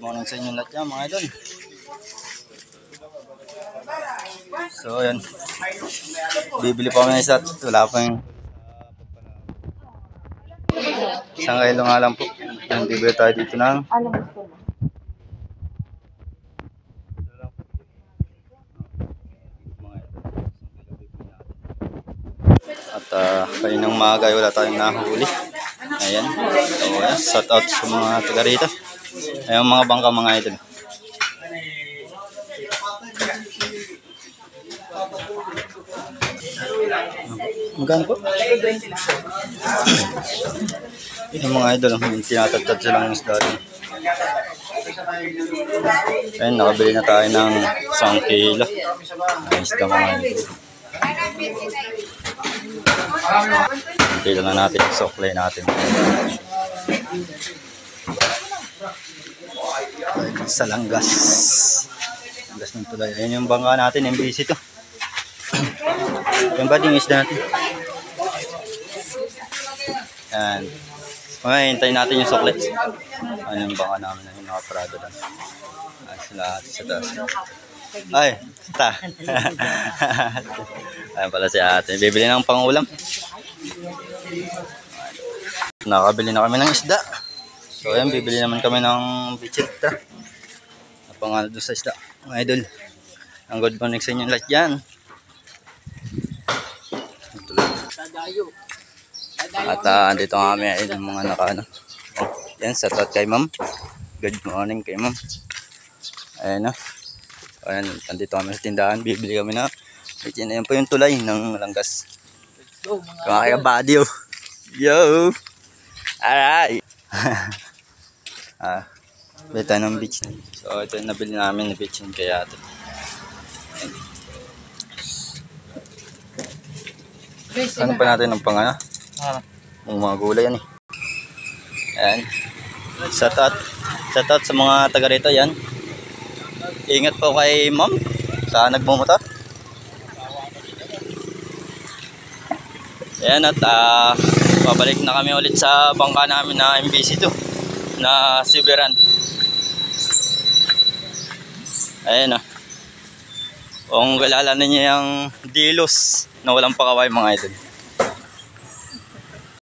Morning sa inyo lahat yan mga idol. So ayan, bibili pa kami ng isa. Wala pa yung isang kilo nga lang po. Ayan, bibili tayo dito ng at kaninang maaga wala tayong nahuli. Ayan, so ayan, shout out sa mga taga rito. Ayan mga bangka mga idol. Magkano po? Yung mga idol, tinatagtad silang isda rin. Ayan, nakabili na tayo ng 1 kilo. Ayan, isda mga idol. Kilo na natin yung suklay natin. Sa langgas. Langgas ng tulay. Ayan yung bangka natin, MBC to. Yung ba yung isda natin? Ayan. Okay, hintayin natin yung sukli. Ayan yung bangka namin na yung nakaparado lang. Ayan sila sa taas. Ay, ta. Ayan pala si ate. Bibili ng pangulam. Nakabili na kami ng isda. So ayan, bibili naman kami ng bichita. Napangalo doon sa isda. Mga idol. Ang good morning sa inyo lahat dyan. At andito kami ay mga nakaano. Oh, yan, sa tot kay ma'am. Good morning kay ma'am. Ayan o. Ayan, andito kami sa tindahan. Bibili kami na. Ayan po yung tulay ng langgas. Kaya body oh. Yo! Alright! Bili tayo ng beach. So ito yung nabili namin na beach yun kaya ito. Ano pa natin ng pangana? Mga gulay yan eh. Ayan. Shout out sa mga taga rito yan. Ingat po kay ma'am sa nagmumotor. Ayan at babalik na kami ulit sa bangka namin na MBC2 na Siberan. Ayan ah. Kung kilala ninyo yung Dilos na walang pakaway mga idol.